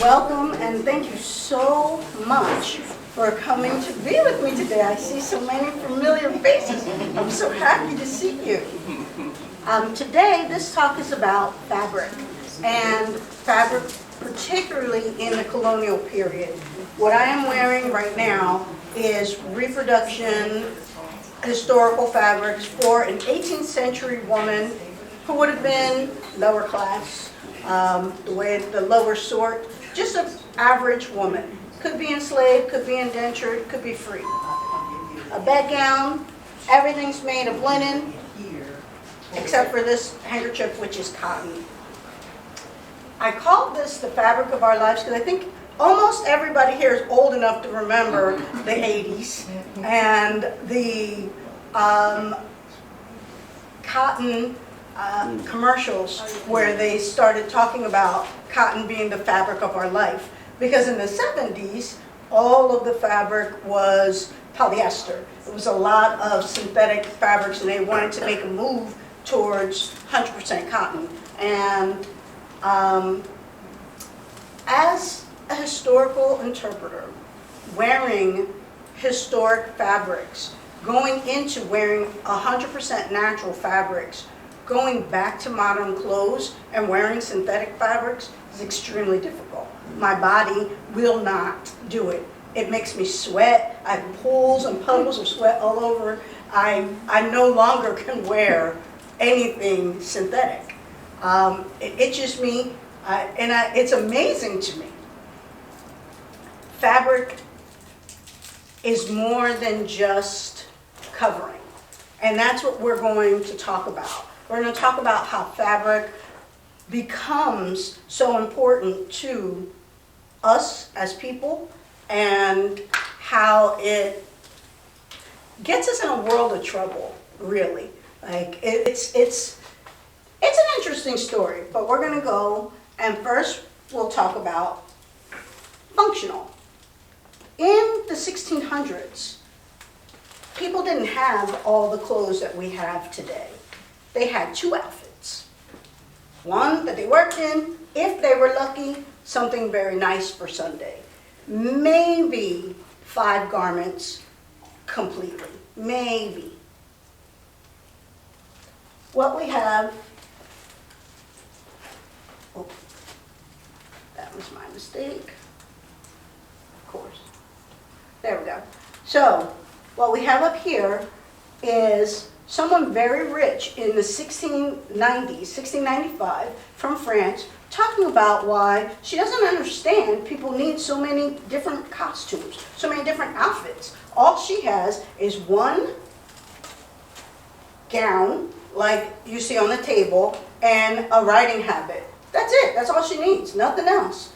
Welcome and thank you so much for coming to be with me today. I see so many familiar faces. I'm so happy to see you. Today, this talk is about fabric, and fabric particularly in the colonial period. What I am wearing right now is reproduction historical fabrics for an 18th century woman who would have been lower class, the lower sort, just an average woman. Could be enslaved, could be indentured, could be free. A bedgown, everything's made of linen, except for this handkerchief, which is cotton. I call this the fabric of our lives because I think almost everybody here is old enough to remember the 80s and the cotton commercials where they started talking about cotton being the fabric of our life. Because in the 70s, all of the fabric was polyester. It was a lot of synthetic fabrics, and they wanted to make a move towards 100% cotton. And as a historical interpreter, wearing historic fabrics, going into wearing 100% natural fabrics, going back to modern clothes and wearing synthetic fabrics is extremely difficult. My body will not do it. It makes me sweat. I have pools and puddles of sweat all over. I no longer can wear anything synthetic. It itches me, and it's amazing to me. Fabric is more than just covering, and that's what we're going to talk about. We're going to talk about how fabric becomes so important to us as people and how it gets us in a world of trouble, really. Like it's an interesting story, but we're going to go and first we'll talk about functional. In the 1600s, people didn't have all the clothes that we have today. They had two outfits. One that they worked in, if they were lucky, something very nice for Sunday. Maybe 5 garments completely. Maybe. What we have, oh, that was my mistake. Of course. There we go. So, what we have up here is someone very rich in the 1690s, 1695, from France, talking about why she doesn't understand people need so many different costumes, so many different outfits. All she has is one gown, like you see on the table, and a riding habit. That's it. That's all she needs. Nothing else.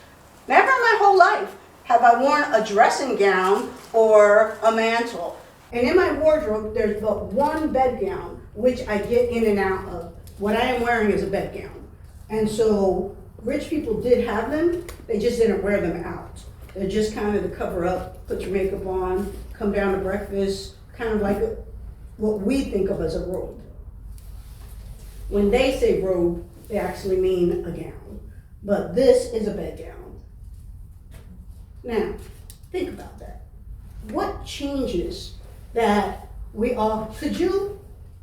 Never in my whole life have I worn a dressing gown or a mantle. And in my wardrobe, there's but one bedgown, which I get in and out of. What I am wearing is a bedgown. And so rich people did have them, they just didn't wear them out. They're just kind of to cover up, put your makeup on, come down to breakfast, kind of like what we think of as a robe. When they say robe, they actually mean a gown. But this is a bedgown. Now, think about that. What changes that we all, could you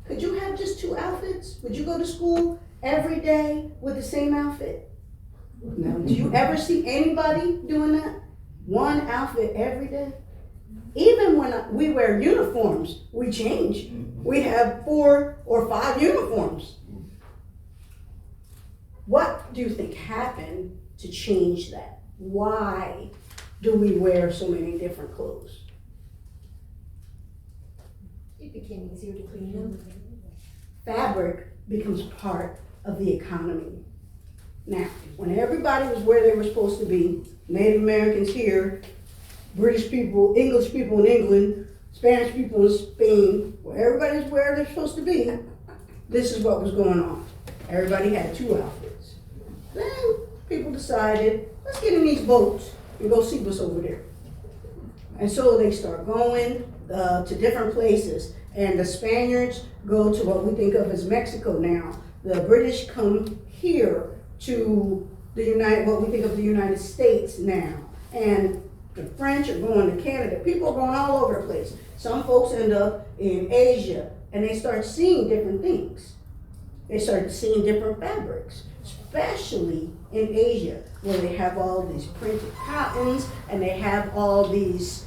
have just 2 outfits? Would you go to school every day with the same outfit? No. Do you ever see anybody doing that? One outfit every day? Even when we wear uniforms, we change. We have 4 or 5 uniforms. What do you think happened to change that? Why do we wear so many different clothes? It became easier to clean them. Fabric becomes part of the economy. Now, when everybody was where they were supposed to be, Native Americans here, British people, English people in England, Spanish people in Spain, where everybody's where they're supposed to be, this is what was going on. Everybody had 2 outfits. Then people decided, let's get in these boats and go see what's over there. And so they start going to different places. And the Spaniards go to what we think of as Mexico now. The British come here to what we think of the United States now. And the French are going to Canada. People are going all over the place. Some folks end up in Asia and they start seeing different things. They start seeing different fabrics, especially in Asia, where they have all these printed cottons and they have all these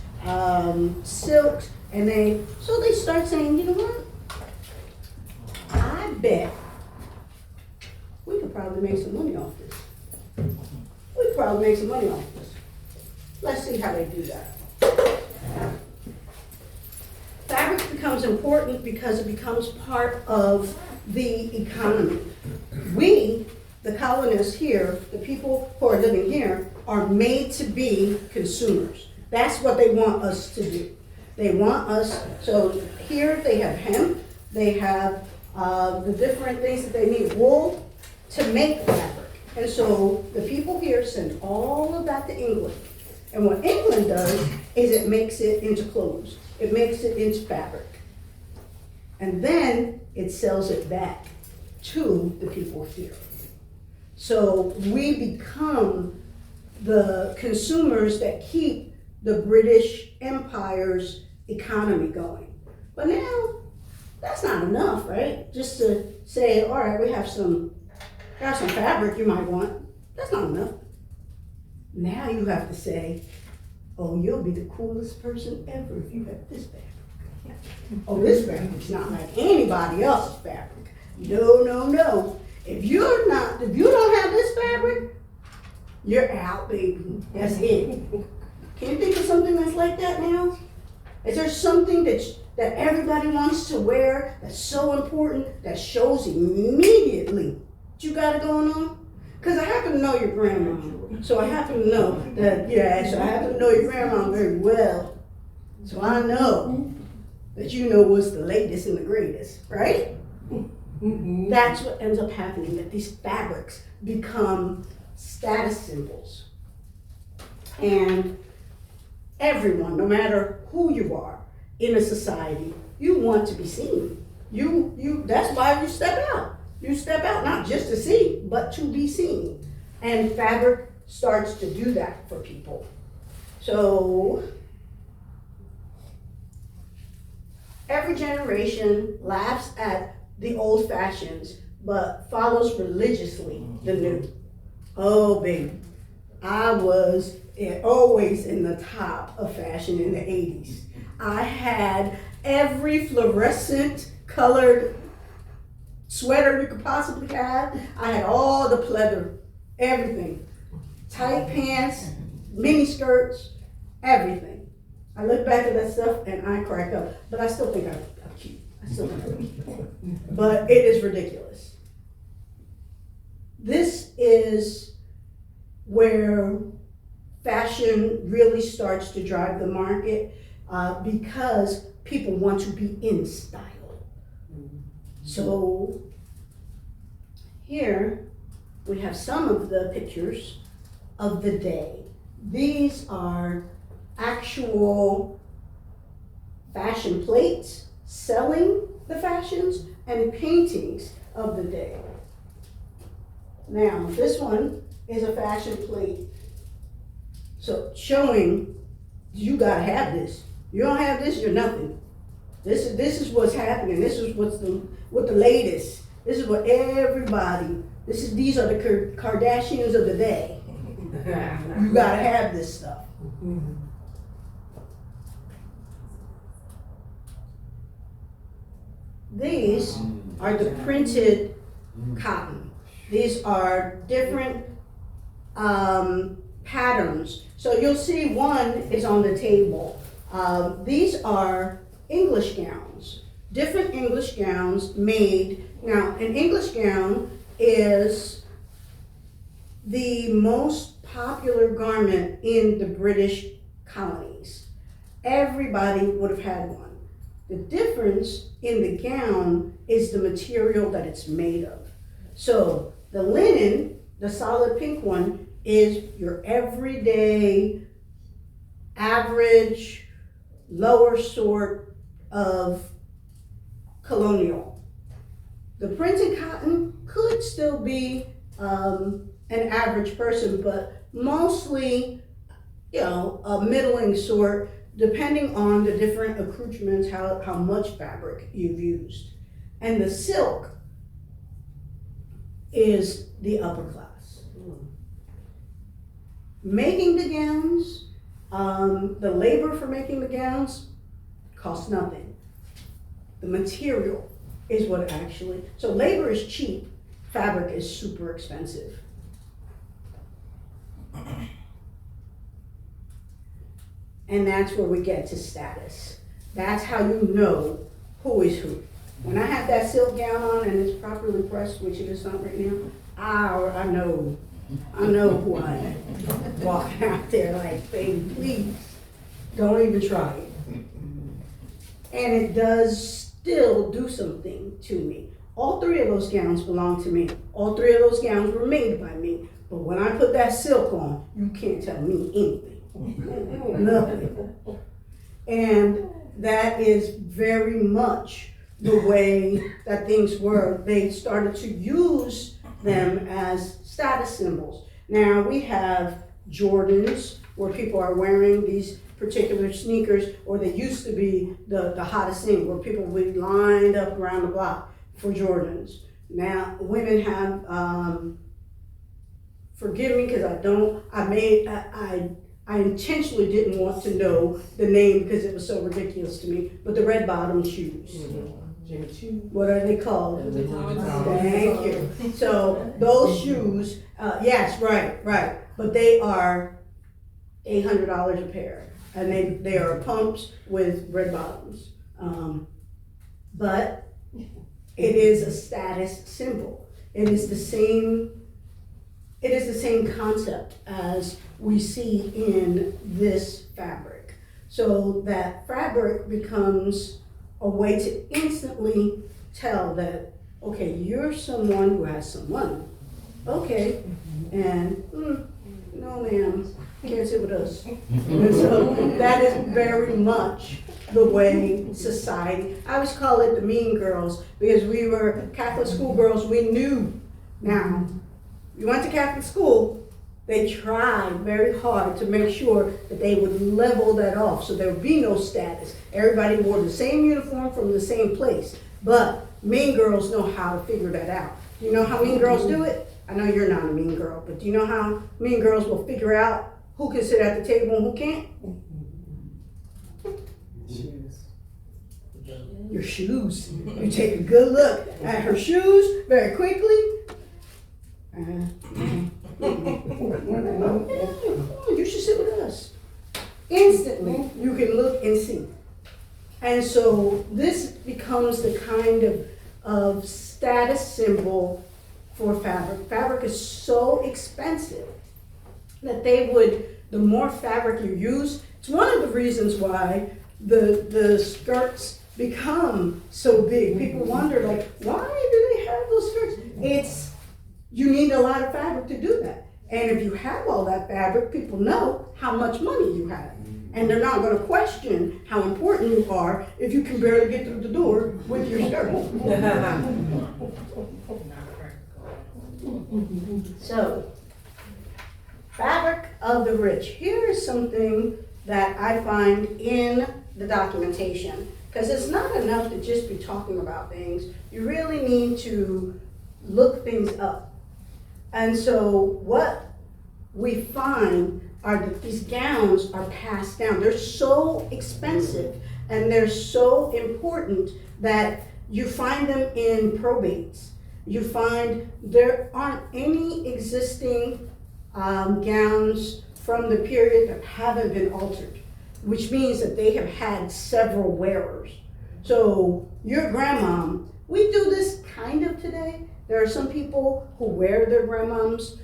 silks, and so they start saying, you know what? I bet we could probably make some money off this. We could probably make some money off this. Let's see how they do that. Fabric becomes important because it becomes part of the economy. We, the colonists here, the people who are living here, are made to be consumers. That's what they want us to do. They want us, so here they have hemp, they have the different things that they need, wool, to make fabric. And so the people here send all of that to England. And what England does is it makes it into clothes. It makes it into fabric. And then it sells it back to the people here. So we become the consumers that keep the British Empire's economy going. But now, that's not enough, right? Just to say, all right, we have some fabric you might want. That's not enough. Now you have to say, oh, you'll be the coolest person ever if you have this fabric. Oh, this fabric's not like anybody else's fabric. No, no, no. If you don't have this fabric, you're out, baby. That's it. Can you think of something that's like that now? Is there something that everybody wants to wear that's so important that shows immediately what you got it going on? Because I happen to know your grandma. So I happen to know your grandma very well. So I know that you know what's the latest and the greatest, right? Mm-hmm. That's what ends up happening, that these fabrics become status symbols. And everyone, no matter who you are in a society, you want to be seen. That's why you step out. You step out not just to see, but to be seen. And fabric starts to do that for people. So every generation laughs at the old fashions, but follows religiously the new. Oh, baby, I was always in the top of fashion in the 80s. I had every fluorescent colored sweater you could possibly have. I had all the pleather, everything. Tight pants, mini skirts, everything. I look back at that stuff and I crack up, but I still think I'm cute. But it is ridiculous. This is where fashion really starts to drive the market because people want to be in style. So here we have some of the pictures of the day. These are actual fashion plates selling the fashions and paintings of the day. Now, this one is a fashion plate. So showing you gotta have this. You don't have this, you're nothing. This is what's happening. This is what the latest. This is what everybody. These are the Kardashians of the day. You gotta have this stuff. These are the printed cotton. These are different patterns. So you'll see one is on the table. These are English gowns, different English gowns made. Now, an English gown is the most popular garment in the British colonies. Everybody would have had one. The difference in the gown is the material that it's made of. So the linen, the solid pink one, is your everyday, average, lower sort of colonial. The printed cotton could still be an an average person, but mostly, a middling sort, depending on the different accoutrements, how much fabric you've used. And the silk is the upper class. Making the gowns, the labor for making the gowns costs nothing. The material is what actually, so labor is cheap, fabric is super expensive. And that's where we get to status. That's how you know who is who. When I have that silk gown on and it's properly pressed, which it is not right now, I know who I am. Walking out there like, baby, please, don't even try it. And it does still do something to me. All three of those gowns belong to me. All three of those gowns were made by me. But when I put that silk on, you can't tell me anything. Nothing. And that is very much the way that things were. They started to use them as status symbols. Now we have Jordans, where people are wearing these particular sneakers, or they used to be the hottest thing, where people would be lined up around the block for Jordans. Now women have, forgive me because I intentionally didn't want to know the name because it was so ridiculous to me, but the red bottom shoes. What are they called? Thank you. So those shoes, yes, right. But they are $800 a pair. And they are pumps with red bottoms. But it is a status symbol. It is the same concept as we see in this fabric. So that fabric becomes a way to instantly tell that, okay, you're someone who has some money. Okay, and no ma'am, can't sit with us. And so that is very much the way society, I always call it the mean girls, because we were Catholic school girls, we knew. Now, you went to Catholic school, they tried very hard to make sure that they would level that off so there would be no status. Everybody wore the same uniform from the same place. But mean girls know how to figure that out. Do you know how mean girls do it? I know you're not a mean girl, but do you know how mean girls will figure out who can sit at the table and who can't? Your shoes. You take a good look at her shoes very quickly. You should sit with us. Instantly, you can look and see. And so this becomes the kind of status symbol for fabric. Fabric is so expensive that the more fabric you use, it's one of the reasons why the skirts become so big. People wonder, like, why do they have those skirts? You need a lot of fabric to do that. And if you have all that fabric, people know how much money you have. And they're not going to question how important you are if you can barely get through the door with your skirt. So, fabric of the rich. Here is something that I find in the documentation, because it's not enough to just be talking about things. You really need to look things up. And so what we find are that these gowns are passed down. They're so expensive and they're so important that you find them in probates. You find there aren't any existing gowns from the period that haven't been altered, which means that they have had several wearers. So your grandmom, we do this kind of today. There are some people who wear their grandmom's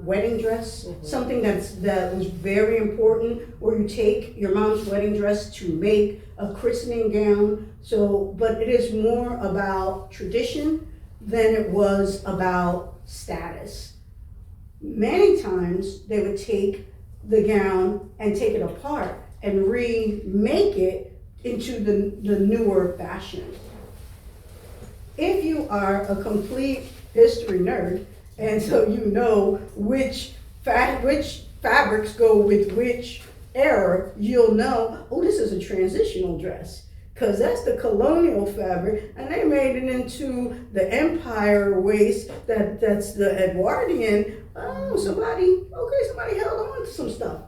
wedding dress, something that was very important, where you take your mom's wedding dress to make a christening gown. So, but it is more about tradition than it was about status. Many times they would take the gown and take it apart and remake it into the newer fashion. If you are a complete history nerd And so you know which fabrics go with which era. You'll know, oh, this is a transitional dress, because that's the colonial fabric, and they made it into the empire waist, that's the Edwardian. Oh, somebody held on to some stuff.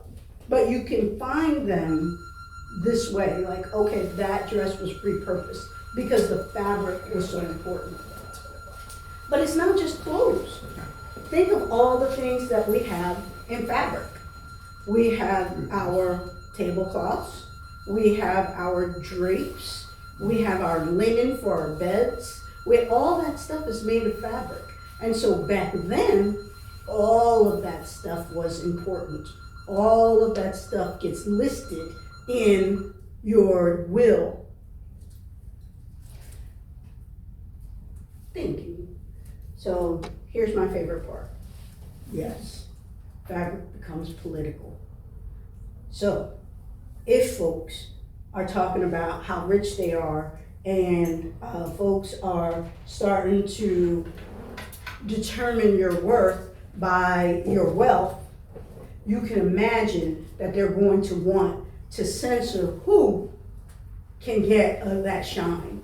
But you can find them this way, like, okay, that dress was repurposed because the fabric was so important. But it's not just clothes. Think of all the things that we have in fabric. We have our tablecloths, we have our drapes, we have our linen for our beds. All that stuff is made of fabric. And so back then, all of that stuff was important. All of that stuff gets listed in your will. Thank you. So here's my favorite part. Yes, fabric becomes political. So if folks are talking about how rich they are and folks are starting to determine your worth by your wealth, you can imagine that they're going to want to censor who can get that shine.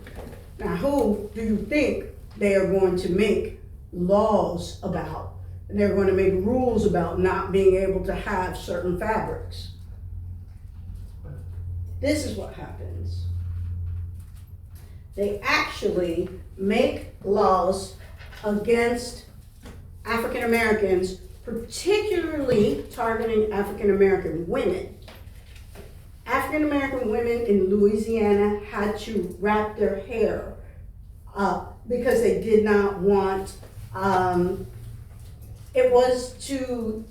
Now, who do you think they are going to make laws about? They're going to make rules about not being able to have certain fabrics. This is what happens. They actually make laws against African Americans, particularly targeting African American women. African American women in Louisiana had to wrap their hair up because they did not want, it was to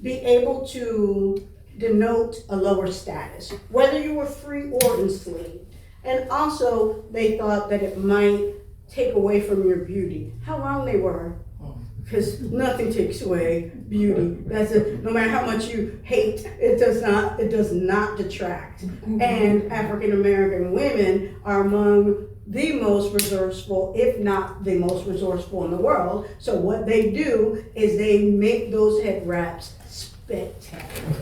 be able to denote a lower status, whether you were free or enslaved. And also, they thought that it might take away from your beauty. How wrong they were. Because nothing takes away beauty. That's it. No matter how much you hate, it does not detract. And African American women are among the most resourceful, if not the most resourceful in the world. So what they do is they make those head wraps spectacular.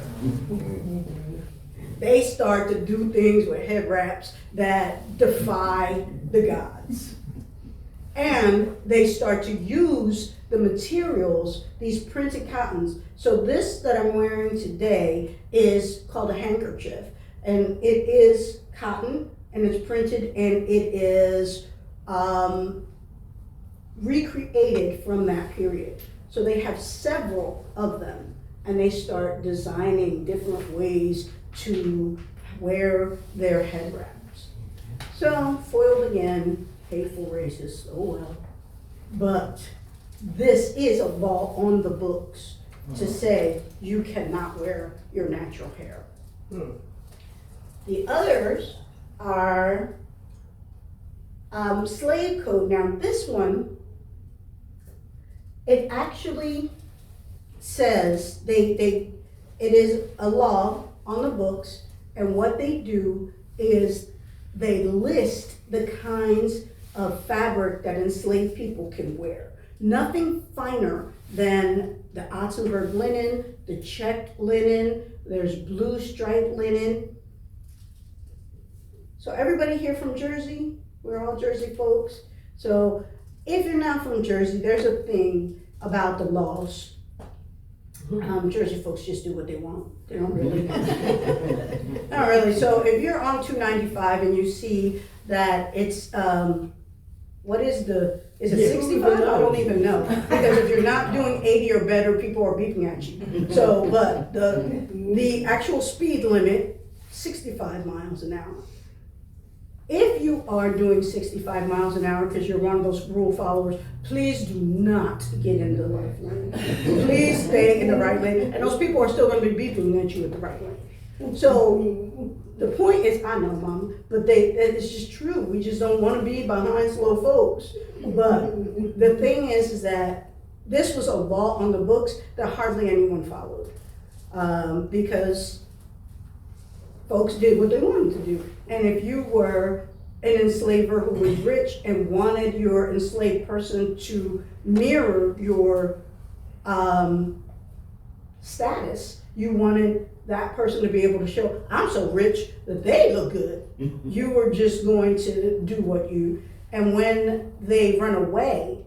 They start to do things with head wraps that defy the gods. And they start to use the materials, these printed cottons. So this that I'm wearing today is called a handkerchief. And it is cotton, and it's printed, and it is recreated from that period. So they have several of them, and they start designing different ways to wear their head wraps. So, foiled again, hateful racist, oh well. But this is a law on the books to say you cannot wear your natural hair. The others are slave code. Now this one, it actually says it is a law on the books, and what they do is they list the kinds of fabric that enslaved people can wear. Nothing finer than the Ottenberg linen, the checked linen, there's blue striped linen. So everybody here from Jersey? We're all Jersey folks. So if you're not from Jersey, there's a thing about the laws. Jersey folks just do what they want. They don't really. Not really. So if you're on 295 and you see that it's, is it 65? I don't even know. Because if you're not doing 80 or better, people are beeping at you. So, but the actual speed limit, 65 miles an hour. If you are doing 65 miles an hour because you're one of those rule followers, please do not get into the right lane. Please stay in the right lane. And those people are still going to be beeping at you at the right lane. So the point is, I know, Mom, but it's just true. We just don't want to be behind slow folks. But the thing is that this was a law on the books that hardly anyone followed because folks did what they wanted to do. And if you were an enslaver who was rich and wanted your enslaved person to mirror your status. You wanted that person to be able to show, I'm so rich that they look good. You were just going to do what you, and when they run away,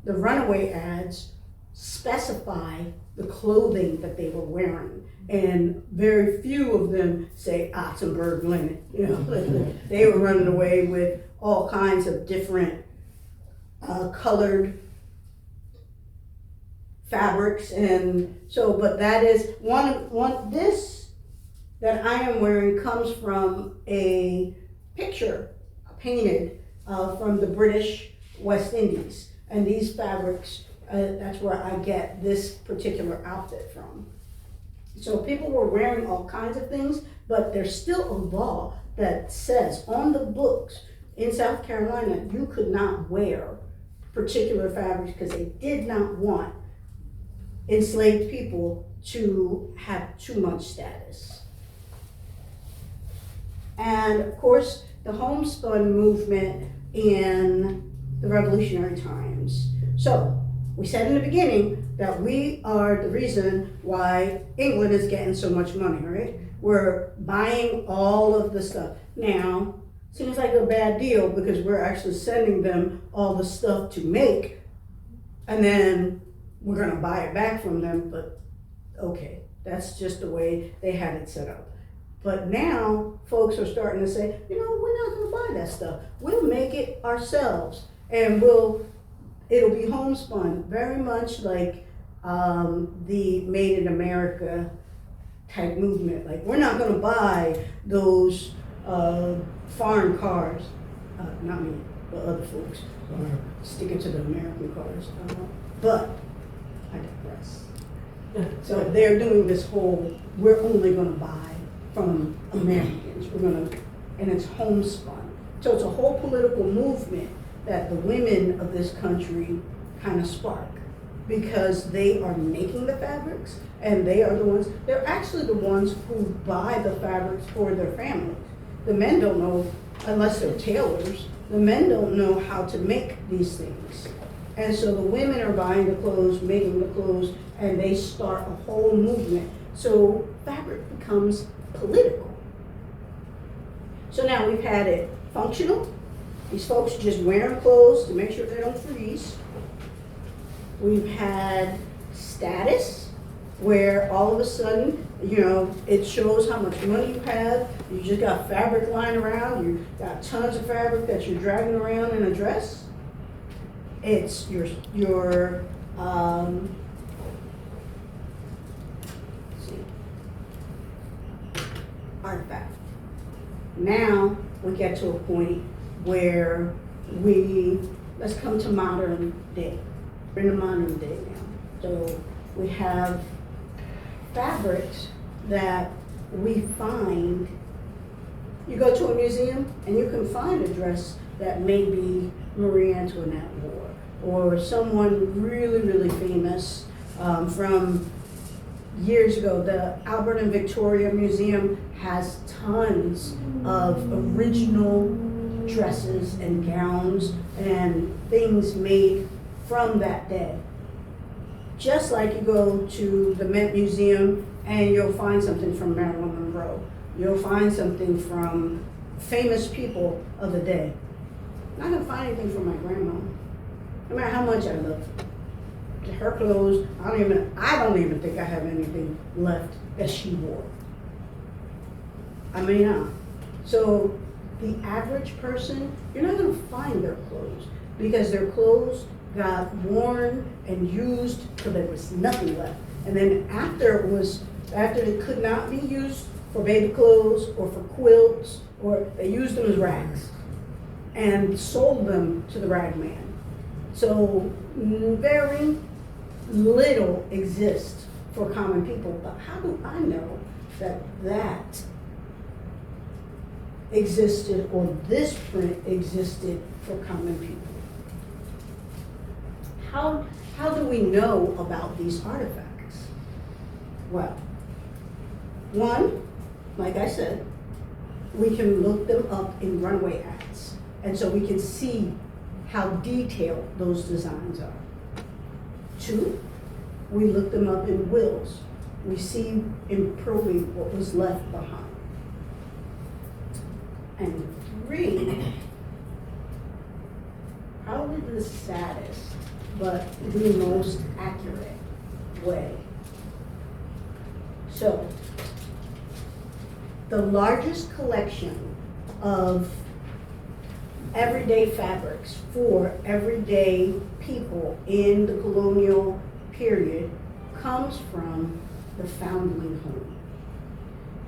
the runaway ads specify the clothing that they were wearing. And very few of them say Ottenberg linen. You know, they were running away with all kinds of different colored fabrics, and so. But that is one. This that I am wearing comes from a picture painted from the British West Indies, and these fabrics. That's where I get this particular outfit from. So people were wearing all kinds of things, but there's still a law that says on the books in South Carolina, you could not wear particular fabrics because they did not want enslaved people to have too much status. And of course, the homespun movement in the Revolutionary times. So, we said in the beginning that we are the reason why England is getting so much money, right? We're buying all of the stuff. Now, seems like a bad deal because we're actually sending them all the stuff to make, and then we're gonna buy it back from them, but okay, that's just the way they had it set up. But now, folks are starting to say, you know, we're not gonna buy that stuff. We'll make it ourselves, and it'll be homespun, very much like the Made in America type movement. Like, we're not gonna buy those foreign cars, not me, but other folks are sticking to the American cars. But I digress. So they're doing this whole, we're only gonna buy from Americans, and it's homespun. So it's a whole political movement that the women of this country kind of spark, because they are making the fabrics, and they're actually the ones who buy the fabrics for their families. The men don't know, unless they're tailors, the men don't know how to make these things. And so the women are buying the clothes, making the clothes, and they start a whole movement. So fabric becomes political. So now we've had it functional. These folks just wearing clothes to make sure they don't freeze. We've had status, where all of a sudden, you know, it shows how much money you have. You just got fabric lying around. You got tons of fabric that you're dragging around in a dress. It's your artifact. Now we get to a point where let's come to modern day. We're in the modern day now. So we have fabrics that we find. You go to a museum and you can find a dress that maybe Marie Antoinette wore, or someone really, really famous from years ago. The Albert and Victoria Museum has tons of original dresses and gowns and things made from that day. Just like you go to the Met Museum and you'll find something from Marilyn Monroe. You'll find something from famous people of the day. I'm not gonna find anything from my grandma. No matter how much I love her clothes, I don't even think I have anything left that she wore. I may not. So the average person, you're not gonna find their clothes, because their clothes got worn and used till there was nothing left. And then after it could not be used for baby clothes or for quilts, or they used them as rags and sold them to the rag man. So very little exists for common people. But how do I know that existed, or this print existed for common people? How do we know about these artifacts? Well, one, like I said, we can look them up in runway ads. And so we can see how detailed those designs are. 2, we look them up in wills. We see in probate what was left behind. And 3, probably the saddest, but the most accurate way. So, the largest collection of everyday fabrics for everyday people in the colonial period comes from the Foundling Home.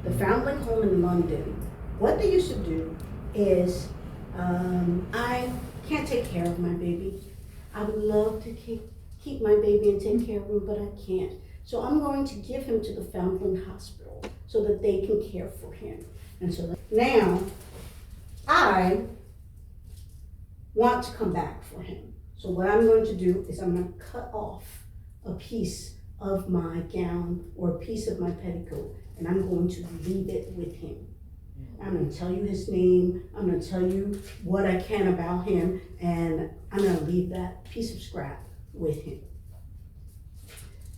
The Foundling Home in London, what they used to do is, I can't take care of my baby. I would love to keep my baby and take care of him, but I can't. So I'm going to give him to the Foundling Hospital so that they can care for him. And so now, I want to come back for him. So what I'm going to do is I'm going to cut off a piece of my gown or a piece of my petticoat, and I'm going to leave it with him. I'm going to tell you his name, I'm going to tell you what I can about him, and I'm going to leave that piece of scrap with him.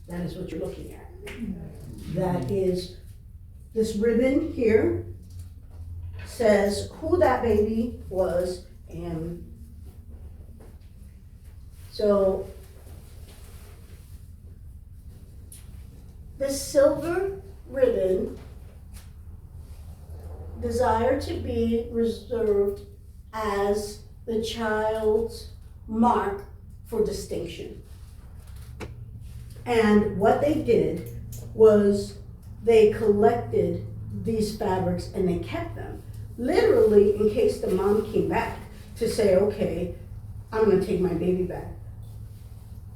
That is what you're looking at. That is, this ribbon here says who that baby was, and so this silver ribbon desired to be reserved as the child's mark for distinction. And what they did was they collected these fabrics and they kept them, literally in case the mom came back to say, okay, I'm gonna take my baby back.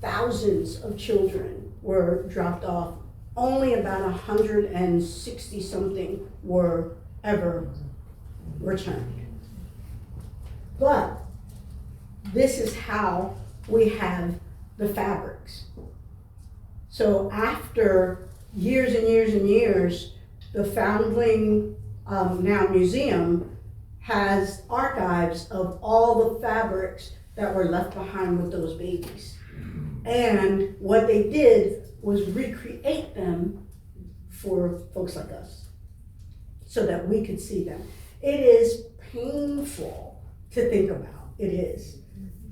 Thousands of children were dropped off. Only about 160 something were ever returned. But this is how we have the fabrics. So after years and years and years, the Foundling now Museum has archives of all the fabrics that were left behind with those babies. And what they did was recreate them for folks like us so that we could see them. It is painful to think about, it is,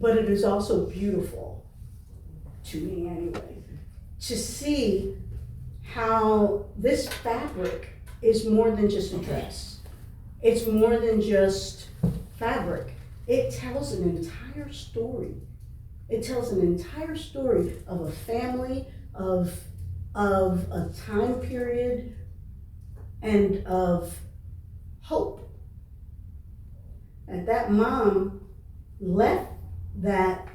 but it is also beautiful, to me anyway, to see how this fabric is more than just a dress. It's more than just fabric. It tells an entire story. It tells an entire story of a family, of a time period, and of hope. And that mom left that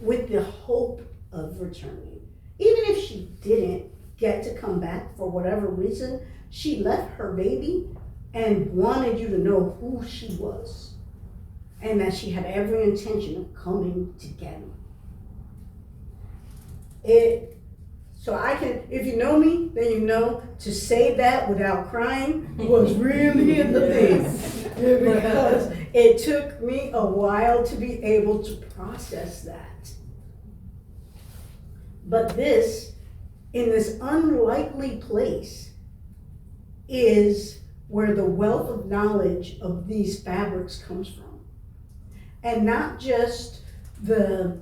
with the hope of returning. Even if she didn't get to come back for whatever reason, she left her baby and wanted you to know who she was and that she had every intention of coming to get him. So I can, if you know me, then you know to say that without crying was really the thing, because it took me a while to be able to process that. But this, in this unlikely place, is where the wealth of knowledge of these fabrics comes from. And not just the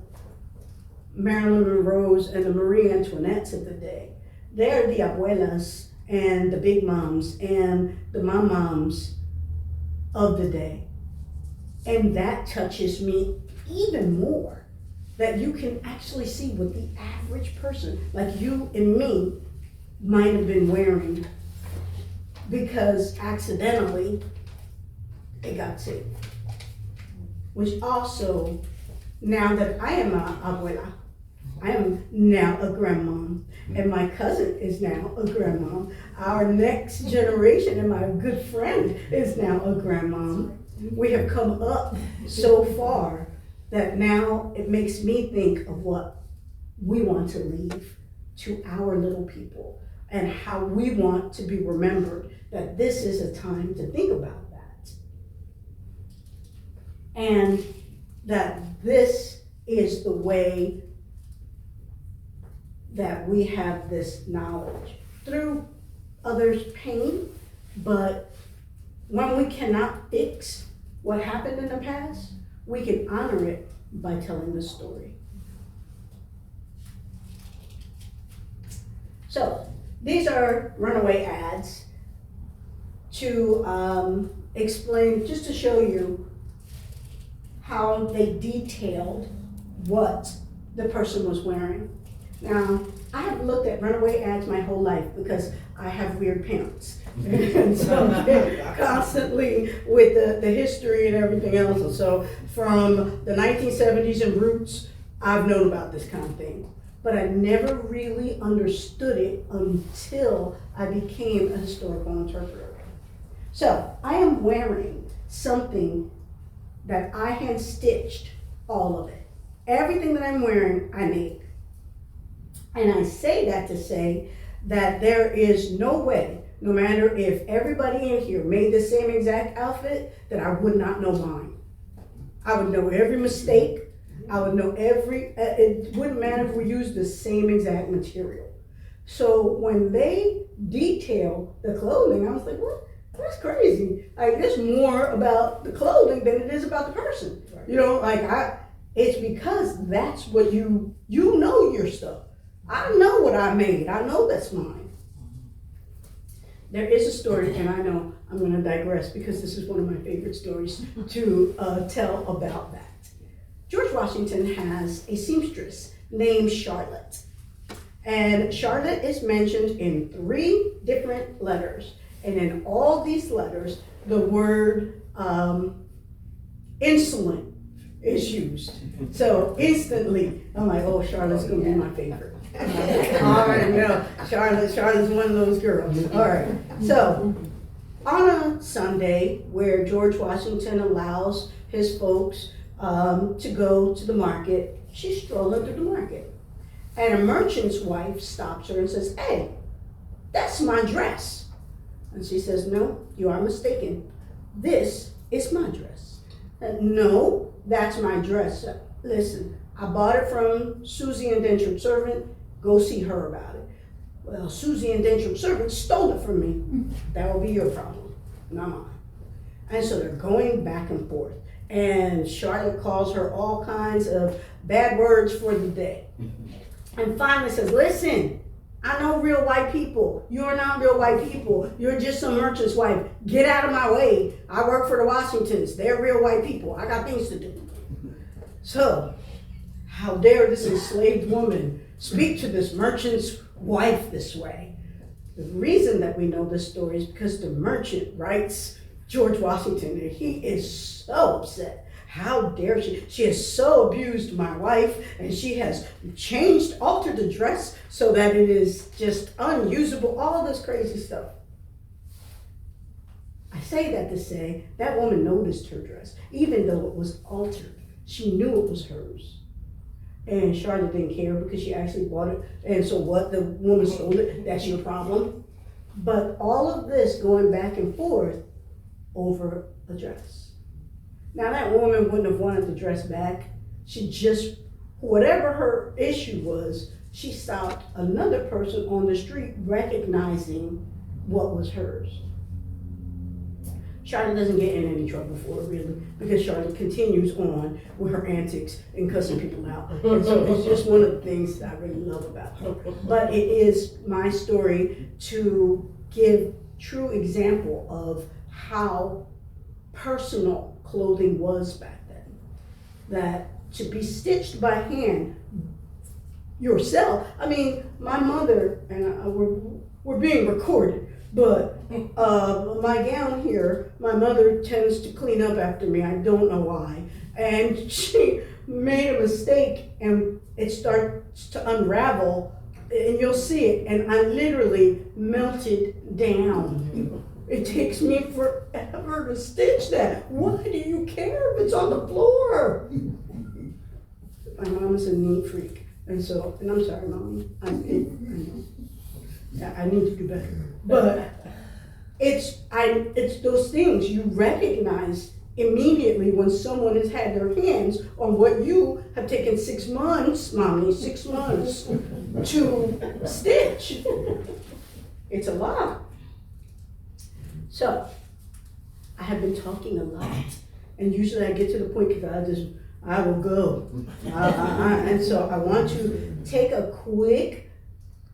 Marilyn Monroes and the Marie Antoinettes of the day. They're the abuelas and the big moms and the moms of the day. And that touches me even more, that you can actually see what the average person, like you and me, might have been wearing because accidentally it got saved. Which also, now that I am a abuela, I am now a grandmom, and my cousin is now a grandmom. Our next generation, and my good friend is now a grandmom. We have come up so far that now it makes me think of what we want to leave to our little people and how we want to be remembered, that this is a time to think about that. and that this is the way that we have this knowledge through others' pain, but when we cannot fix what happened in the past, we can honor it by telling the story. So, these are runaway ads to explain, just to show you how they detailed what the person was wearing. Now, I have looked at runaway ads my whole life because I have weird parents. And so constantly with the history and everything else. And so from the 1970s and roots, I've known about this kind of thing. But I never really understood it until I became a historical interpreter. So I am wearing something that I hand stitched, all of it. Everything that I'm wearing, I made. And I say that to say that there is no way, no matter if everybody in here made the same exact outfit, that I would not know mine. I would know every mistake. I would know it wouldn't matter if we used the same exact material. So when they detail the clothing, I was like, what? That's crazy. Like, it's more about the clothing than it is about the person. You know, like it's because that's what you know your stuff. I know what I made. I know that's mine. There is a story, and I know I'm going to digress because this is one of my favorite stories to tell about that. George Washington has a seamstress named Charlotte. And Charlotte is mentioned in 3 different letters. And in all these letters, the word insolent is used. So instantly, I'm like, oh, Charlotte's going to be my favorite. All right, no, Charlotte's one of those girls. All right, so on a Sunday where George Washington allows his folks to go to the market, she's strolling through the market. And a merchant's wife stops her and says, hey, that's my dress. And she says, no, you are mistaken. This is my dress. No, that's my dress. Listen, I bought it from Susie Indentured Servant. Go see her about it. Well, Susie Indentured Servant stole it from me. That will be your problem, not mine. And so they're going back and forth. And Charlotte calls her all kinds of bad words for the day. And finally says, listen, I know real white people. You're not real white people. You're just some merchant's wife. Get out of my way. I work for the Washingtons. They're real white people. I got things to do. So, how dare this enslaved woman speak to this merchant's wife this way? The reason that we know this story is because the merchant writes George Washington, and he is so upset. How dare she? She has so abused my wife, and she has altered the dress so that it is just unusable, all this crazy stuff. I say that to say that woman noticed her dress, even though it was altered. She knew it was hers. And Charlotte didn't care because she actually bought it. And so what? The woman stole it. That's your problem. But all of this going back and forth over a dress. Now that woman wouldn't have wanted the dress back. She just, whatever her issue was, she stopped another person on the street recognizing what was hers. Charlotte doesn't get in any trouble for it, really, because Charlotte continues on with her antics and cussing people out. And so it's just one of the things that I really love about her. But it is my story to give true example of how personal clothing was back then. That to be stitched by hand yourself, I mean, my mother, and we're being recorded, but my gown here, my mother tends to clean up after me. I don't know why. And she made a mistake and it starts to unravel and you'll see it. And I literally melted down. It takes me forever to stitch that. Why do you care if it's on the floor? My mom is a neat freak. And I'm sorry, Mommy. I know. I need to do better. But it's those things you recognize immediately when someone has had their hands on what you have taken 6 months, mommy, 6 months to stitch. It's a lot. So, I have been talking a lot, and usually I get to the point because I will go. And so I want to take a quick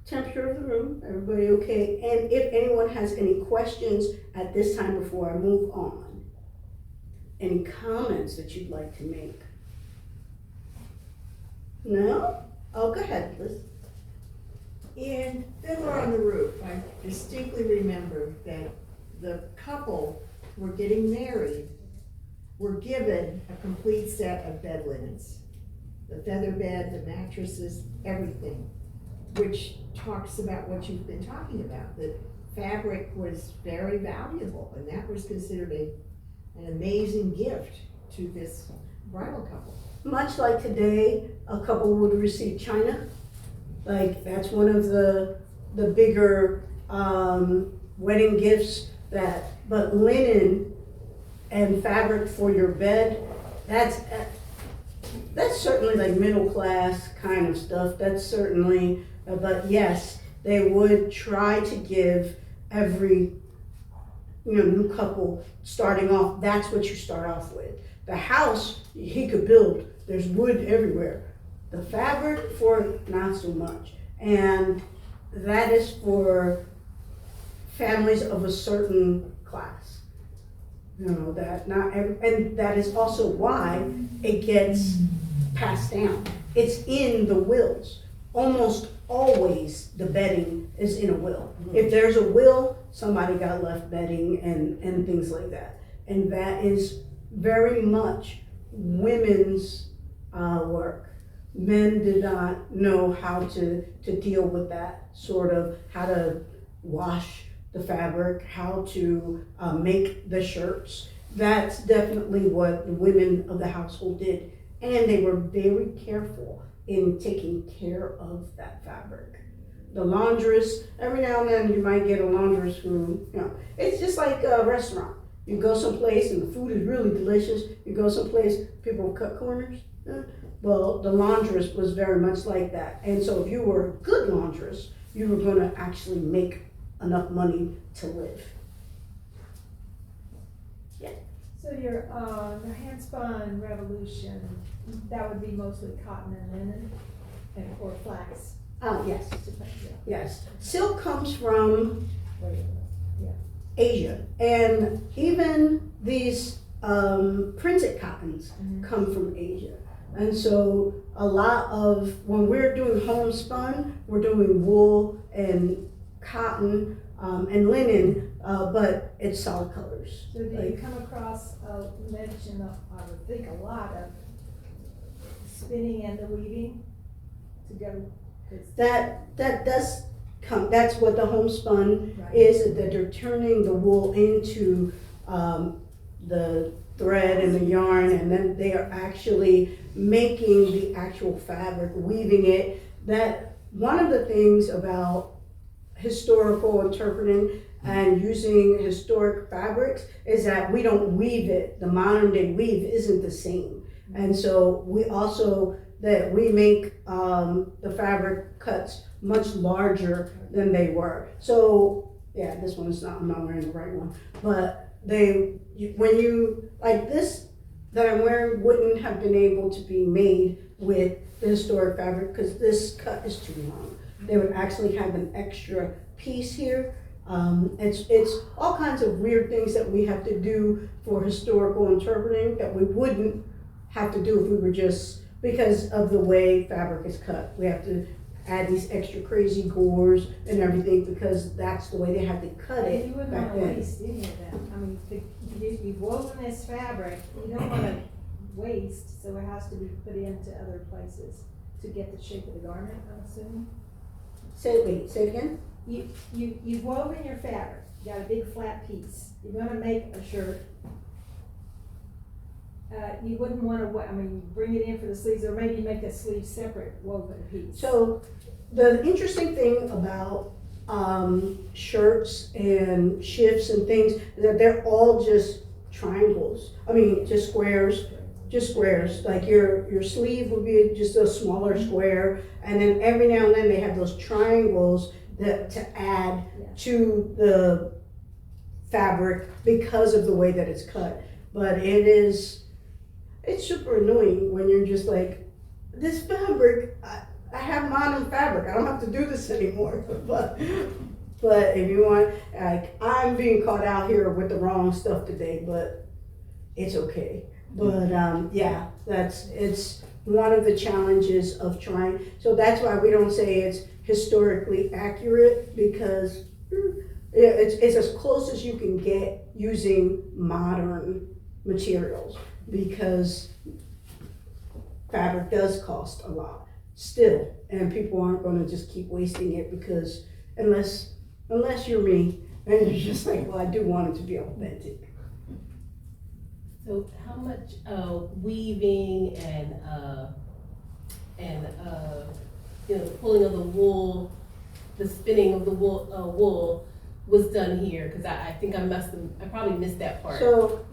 temperature of the room. Everybody okay? And if anyone has any questions at this time before I move on, any comments that you'd like to make? No? Oh, go ahead, Liz. In Fiddler on the Roof, I distinctly remember that the couple who were getting married were given a complete set of bed linens. The feather bed, the mattresses, everything, which talks about what you've been talking about. The fabric was very valuable, and that was considered an amazing gift to this bridal couple. Much like today, a couple would receive china. Like, that's one of the bigger wedding gifts but linen and fabric for your bed, that's certainly like middle class kind of stuff. That's certainly, but yes, they would try to give every new couple starting off, that's what you start off with. The house, he could build, there's wood everywhere. The fabric for not so much. And that is for families of a certain class. That not every, and that is also why it gets passed down. It's in the wills. Almost always the bedding is in a will. If there's a will, somebody got left bedding and things like that. And that is very much women's work. Men did not know how to deal with that sort of, how to wash the fabric, how to make the shirts. That's definitely what the women of the household did. And they were very careful in taking care of that fabric. The laundress, every now and then you might get a laundress who, it's just like a restaurant. You go someplace and the food is really delicious. You go someplace, people cut corners. Well, the laundress was very much like that. And so if you were a good laundress, you were going to actually make enough money to live. Yeah. So your the hand spun revolution, that would be mostly cotton and linen or flax. Oh, yes. Yeah. Yes. Silk comes from Asia. And even these printed cottons come from Asia. And so a lot of, when we're doing homespun, we're doing wool and cotton and linen, but it's solid colors. So do you come across, you mentioned, I would think, a lot of spinning and the weaving together? That does come, that's what the homespun Right. is, that they're turning the wool into the thread and the yarn, and then they are actually making the actual fabric, weaving it. That one of the things about historical interpreting and using historic fabrics is that we don't weave it. The modern day weave isn't the same. And so we also, that we make the fabric cuts much larger than they were. So yeah, this one is not, I'm not wearing the right one, but when you, like this that I'm wearing wouldn't have been able to be made with the historic fabric because this cut is too long. They would actually have an extra piece here. It's all kinds of weird things that we have to do for historical interpreting that we wouldn't have to do if we were just, because of the way fabric is cut. We have to add these extra crazy gores and everything because that's the way they had to cut it You wouldn't back want to then. waste any of that. I mean, you've woven this fabric, you don't want to waste, so it has to be put into other places to get the shape of the garment, I'm assuming. Say it again? You've woven your fabric, you got a big flat piece, you're gonna make a shirt. You wouldn't want to, you bring it in for the sleeves, or maybe make a sleeve separate woven piece. So the interesting thing about shirts and shifts and things is that they're all just triangles. I mean, just squares. Like your sleeve would be just a smaller square, and then every now and then they have those triangles that to add to the fabric because of the way that it's cut. But it's super annoying when you're just like, this fabric, I have modern fabric, I don't have to do this anymore. But if you want, like, I'm being caught out here with the wrong stuff today, but it's okay. But yeah, it's one of the challenges of trying. So that's why we don't say it's historically accurate, because it's as close as you can get using modern materials, because fabric does cost a lot still, and people aren't going to just keep wasting it, because unless you're me and you're just like, well, I do want it to be authentic. So how much weaving and pulling of the wool, the spinning of the wool was done here? Because I think I probably missed that part. So,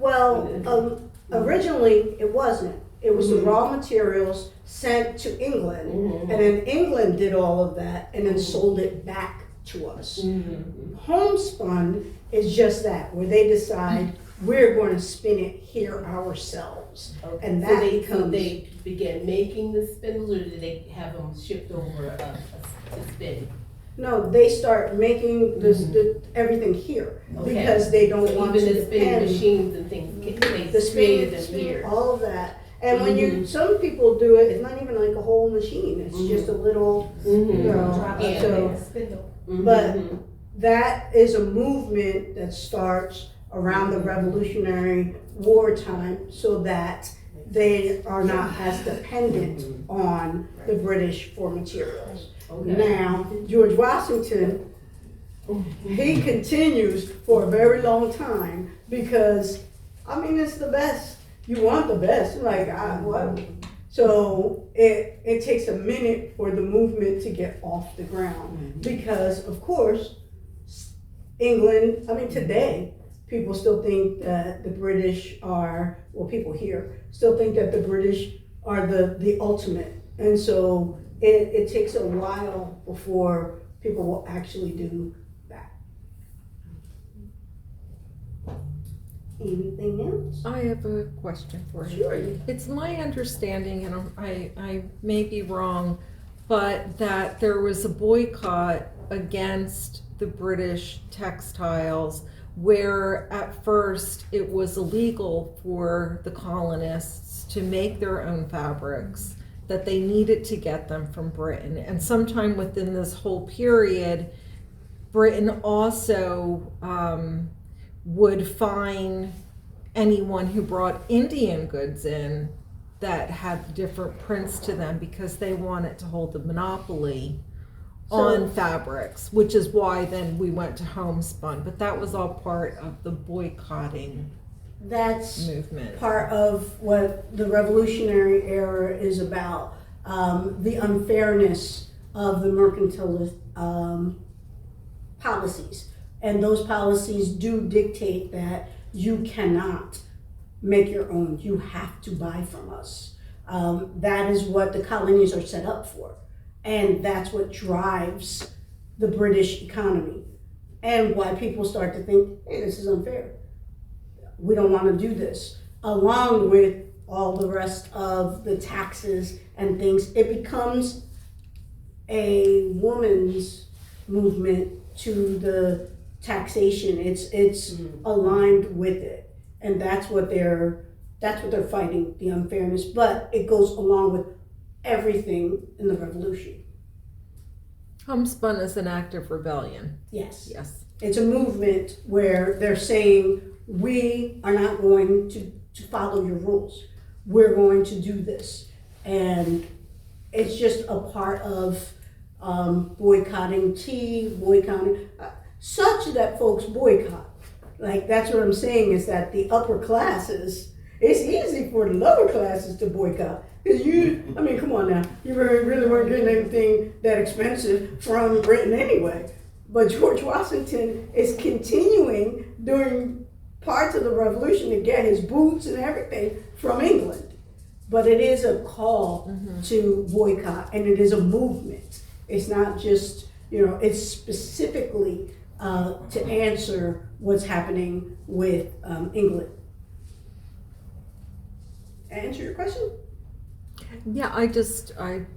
originally it wasn't. It was the raw materials sent to England, and then England did all of that and then sold it back to us. Homespun is just that, where they decide we're going to spin it here ourselves. Okay. And that so they began making the spindles, or did they have them shipped over to spin? No, they start making everything here, because they don't want even to the spinning depend. machines and things, they created them here. All of that. And when some people do it, it's not even like a whole machine. It's just a little, Spindle. But that is a movement that starts around the Revolutionary War time, so that they are not as dependent on the British for materials. Now, George Washington, he continues for a very long time, because, I mean, it's the best. You want the best. Like, what? So it takes a minute for the movement to get off the ground, because, of course, England, I mean, today, people still think that the British are, well, people here still think that the British are the ultimate. And so it takes a while before people will actually do that. Anything else? I have a question for you. Sure. It's my understanding, and I may be wrong, but that there was a boycott against the British textiles, where at first it was illegal for the colonists to make their own fabrics, that they needed to get them from Britain. And sometime within this whole period, Britain also would fine anyone who brought Indian goods in that had different prints to them, because they wanted to hold the monopoly on fabrics, which is why then we went to homespun. But that was all part of the boycotting movement. Part of what the Revolutionary Era is about, the unfairness of the mercantilist policies. And those policies do dictate that you cannot make your own. You have to buy from us. That is what the colonies are set up for. And that's what drives the British economy, and why people start to think, hey, this is unfair. We don't want to do this. Along with all the rest of the taxes and things, it becomes a woman's movement to the taxation. It's aligned with it, and that's what they're fighting, the unfairness. But it goes along with everything in the revolution. Homespun is an act of rebellion. Yes. Yes. It's a movement where they're saying, we are not going to follow your rules. We're going to do this. And it's just a part of boycotting tea, boycotting, such that folks boycott. Like, that's what I'm saying, is that the upper classes, it's easy for the lower classes to boycott. Because come on now, you really weren't getting anything that expensive from Britain anyway. But George Washington is continuing during parts of the revolution to get his boots and everything from England. But it is a call to boycott, and it is a movement. It's not just, it's specifically to answer what's happening with England. Answer your question? Yeah, I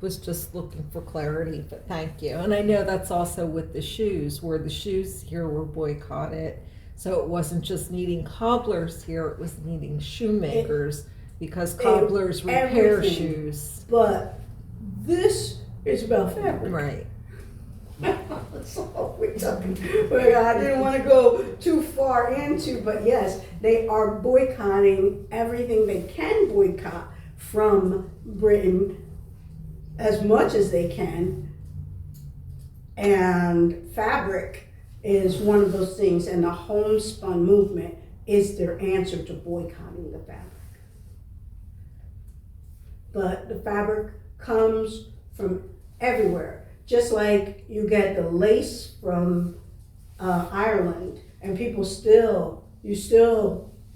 was just looking for clarity, but thank you. And I know that's also with the shoes, where the shoes here were boycotted. So it wasn't just needing cobblers here, it was needing shoemakers, because cobblers repair everything. shoes. But this is about fabric. Right. That's all we're talking. But I didn't want to go too far into, but yes, they are boycotting everything they can boycott from Britain as much as they can. And fabric is one of those things, and the homespun movement is their answer to boycotting the fabric. But the fabric comes from everywhere. Just like you get the lace from Ireland, and you still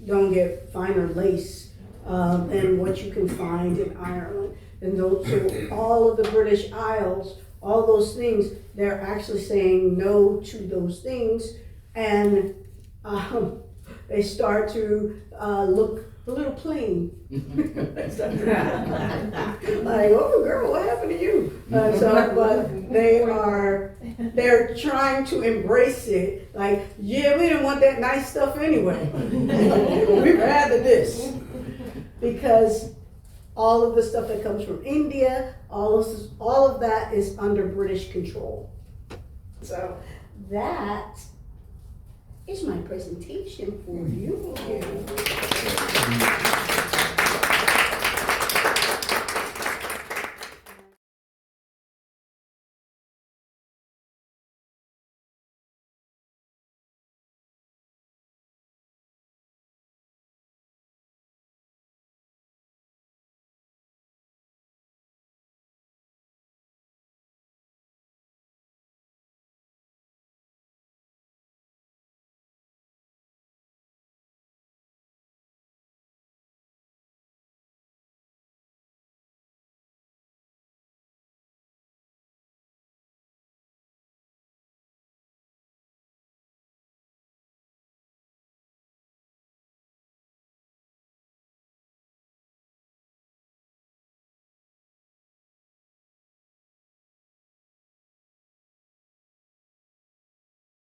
don't get finer lace than what you can find in Ireland. And so all of the British Isles, all those things, they're actually saying no to those things, and they start to look a little plain. Like, oh girl, what happened to you? But they're trying to embrace it. Like, yeah, we didn't want that nice stuff anyway. We'd rather this. Because all of the stuff that comes from India, all of that is under British control. So that is my presentation for you.